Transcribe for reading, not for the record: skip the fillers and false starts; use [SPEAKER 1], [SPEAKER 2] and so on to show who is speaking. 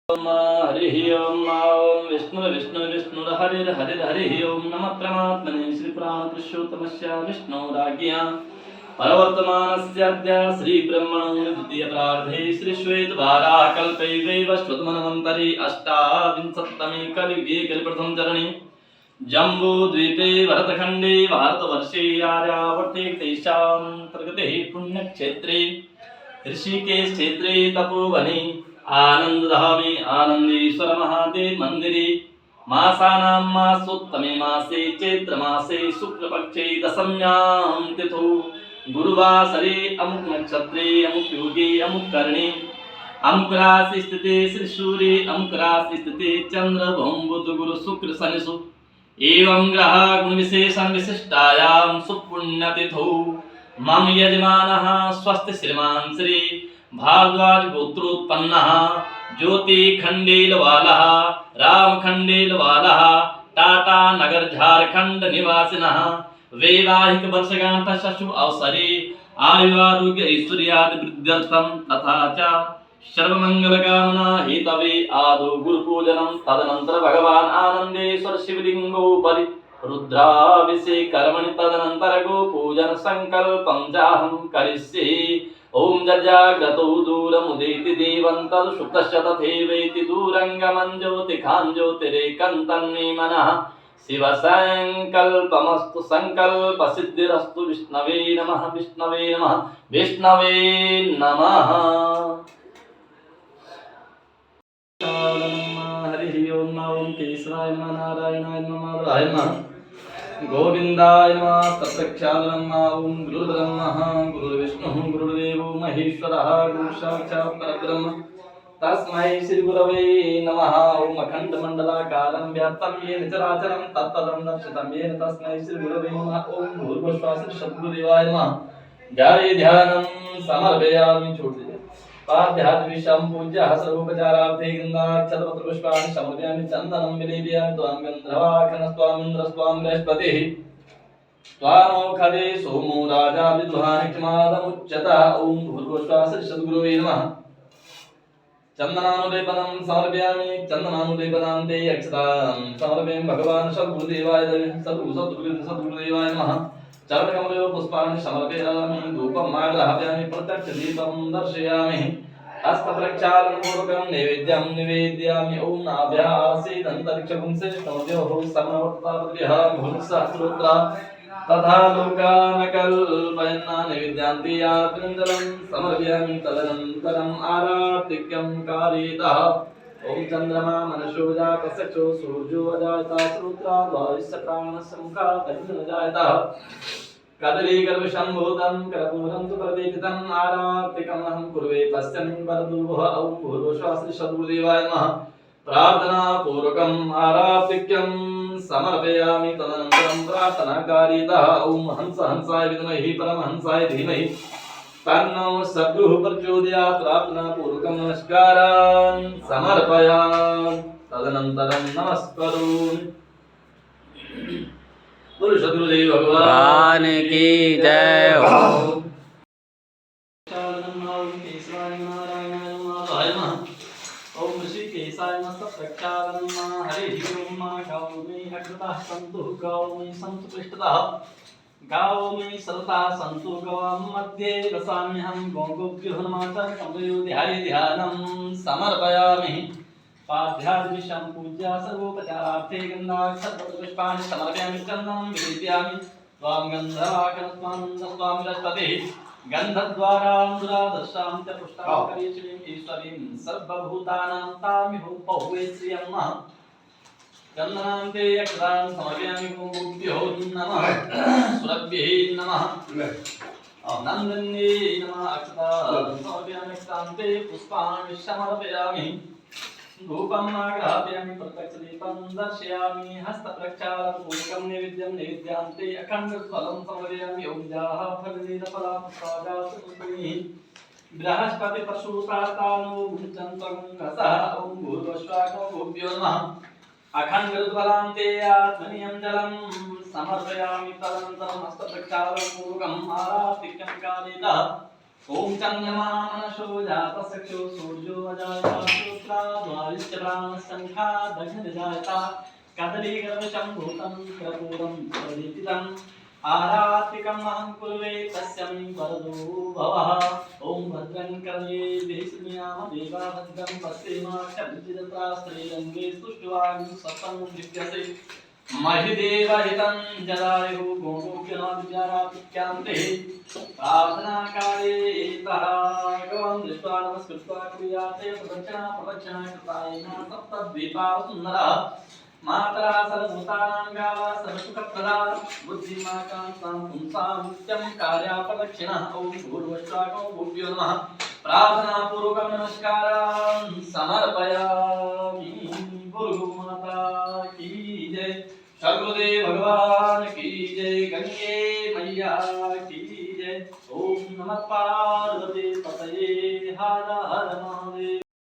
[SPEAKER 1] हरिः ओम ओम विष्णु हरिः ओम नमः परमात्मने श्री पुराण पुरुषोत्तमस्य विष्णुराज्ञया परवर्तमानस्याद्य श्री ब्रह्मणो द्वितीय प्रार्धे श्री श्वेतवाराह कल्पे वैवस्वतमन्वन्तरे अष्टाविंशत्तमे कलियुगे कलिप्रथम चरणे जम्बू द्वीपे भरतखण्डे भारतवर्षे आर्यावर्ते देशान्तर्गते पुण्यक्षेत्रे ऋषिकेश क्षेत्रे तपोवने आनंदधामे आनंदेश्वर महादेव मंदिरे मासानां मासोत्तमे मासे चैत्र मासे शुक्लपक्षे दशम्यां तिथौ गुरुवासरे अमुक नक्षत्रे अमुक योगे अमुक कर्णे अमुक राशि स्थिते श्री सूर्ये अमुक राशि स्थिते चंद्र भौम बुध गुरु शुक्र शनिषु एवं ग्रह गुण विशेषण विशिष्टायां सुपुण्यतिथौ मम यजमानः स्वस्ति श्रीमान श्री भारद्वाज गोत्रोत्पन्नः ज्योति खंडेलवालः राम खंडेलवालः टाटा नगर झारखंड निवासिनः वैवाहिक वर्षगांठ शशु अवसरे आयुरारोग्य ऐश्वर्यादि वृद्ध्यर्थं तथा च सर्वमंगल कामना हेतवे आदौ गुरुपूजनं तदनंतर भगवान आनंदेश्वर शिवलिंगोपरि रुद्राभिषेक कर्मणि तदनंतर गोपूजन संकल्पं चाहं करिष्ये ओम जजाग्रतो दूरमुदेति देवं तदुषुप्तस्य तथैवेति दूरंगमं ज्योतिखां ज्योतिरेकन्तन्मे मनः शिवसंकल्पमस्तु संकल्पसिद्धिरस्तु विष्णवे नमः विष्णवे नमः विष्णवे नमः। हरिः ओम ओम केशवाय नमः नारायणाय नमः माधवाय नमः गोविंदाय नमः तत्प्रक्षालनम् ओम गुरुर्ब्रह्मः गुरुर्विष्णुः गुरुर्देवो महेश्वरः गुरुसाक्षात् परब्रह्म तस्मै श्री गुरवे नमः। ओम अखंडमंडलाकारं व्याप्तं येन चराचरं तत्पदं दर्शितं येन तस्मै श्री गुरवे नमः। ओम भूर्भुवः सद्गुरुदेवाय नमः। ध्याये ध्यानं समर्पयामि छोड़ दीजिए पाद्याद्विषं पूज्यः सर्वोपचारार्थे गन्धाक्षतपत्रपुष्पाणि समर्पयामि चन्दनं विलेपयामि त्वां गन्धर्वाखनस्त्वामिन्द्रस्त्वां बृहस्पतिः त्वामोखदे सोमो राजा विद्वानिक्षमादमुच्यतः। ॐ भूर्भुवः सद्गुरुवे नमः। चन्दनानुलेपनं समर्पयामि चन्दनानुलेपनान्ते अक्षतां समर्पयामि भगवान् सद्गुरुदेवाय सद्गुरुदेवाय नमः। चरणकमलेव पुष्पाणि समर्पयामि धूपं माग्रहापयामि प्रत्यक्षदीपं दर्शयामि हस्तप्रक्षालनपूर्वकं नैवेद्यं निवेदयामि। ॐ नाभ्यासीदन्तरिक्षपुंसेष्णोद्योः समवर्तापद्भ्यः भूमिसहस्रोत्रा तथा लोकानकल्पयन्ना नैवेद्यान्ते यात्रिञ्जलं समर्पयामि तदनन्तरम् आरातिक्यं कारयेतः। ओम चंद्रमा मनसो जातसचो सूर्यो अजायता श्रोत्रा द्वारिश्च प्राणस्य मुखात् अग्निर्न जायतः कदलीगर्भशम्भूतं कर्पूरं तु प्रदीपितम् आरातिकमहं कुर्वे पश्यन् वरदुर्वः। ॐ भूर्भुवः सद्गुरुदेवाय नमः। प्रार्थना पूर्वकम् आरातिक्यं समर्पयामि तदनन्तरं प्रार्थनाकारितः। ॐ हंस हंसाय विद्महे परमहंसाय धीमहि तन्नो सद्गुरुः प्रचोदयात्। प्रार्थना पूर्वकं नमस्कारान् समर्पयामि तदनन्तरं नमस्करोमि। बोलो सद्गुरुदेव भगवान की जय हो। ओम ऋषिकेशाय नमः प्रक्षालनं हरिः ओम गौमे अग्रतः सन्तु गौमे सन्तु पृष्ठतः गावोमि सलता सन्तु गवां मध्ये रसाम्यहं गोगोभ्यो हनुमान् कमयो ध्याये ध्यानं समर्पयामि पाद्याद्विषं पूज्य सर्वोपचारार्थे गन्धाक्षतपत्रपुष्पाणि समर्पयामि चन्दनं विलेपयामि त्वां गन्धर्वाखनस्त्वां बृहस्पतिः गन्धद्वारां दुरादर्शां च पुष्टां करिष्यीं ईश्वरीं सर्वभूतानां तामिहो बहुवे श्रियं चन्दनान्ते अक्षतां समर्पयामि गोभ्यो नमः सुरभ्ये नमः नन्दन्ये नमः अक्षतां समर्पयामि क्षतान्ते पुष्पाणि समर्पयामि धूपं आग्रापयामि प्रत्यक्षदीपं दर्शयामि हस्तप्रक्षालनपूर्वकं नैवेद्यं नैवेद्यान्ते अखण्डफलं समर्पयामि। ॐ जाः फलनेत्रफलापुष्पाजासुपुष्पिणीः बृहस्पतिपशुप्रातानो भुञ्जन्तं रसः। ॐ भूर्भुवः गोभ्यो नमः। अखण्डफलान्ते आत्मनीयं जलं समर्पयामि तदनन्तरं हस्तप्रक्षालनपूर्वकम् आरातिक्यं कारयेतः।
[SPEAKER 2] ओम चंद्रमा मनसो जातसक्षो सूर्यो अजाता श्रोत्रा द्वारिश्च प्राणशंखा दग्ध जाता कदली गर्भशंभूतं कर्पूरं प्रदीपितम् आरात्रिकम् अहं कुर्वे तस्मै वरदो भवः ओम भद्रं कर्णे देशमियाम देवा भद्रं पश्येमाक्षभिजितत्रास्त्रैरङ्गे स्तुष्ट्वां सतं दिव्यसे महिदेवहितं जलायुः गोमोग्यनादिजारापिक्यांते प्रार्थनाकाले भगवान् दृष्ट्वा नमस्कृत्वा क्रियाते प्रदक्षिणा कृतायेन सप्तद्वीपावसुन्दरः मातरा सर्वभूतानां गावा सर्वसुखप्रदा बुद्धिमाकान्तां पुंसां नित्यं कार्याप्रदक्षिणः ॐ भूर्भुवस्वागो भूभ्यो नमः प्रार्थनापूर्वकं नमस्कारान् समर्पयामि गुरुमाता की जय सद्गुरुदेव भगवान की जय गंगे मैया की जय ओम नमः पार्वती पतये हर हर महादेव।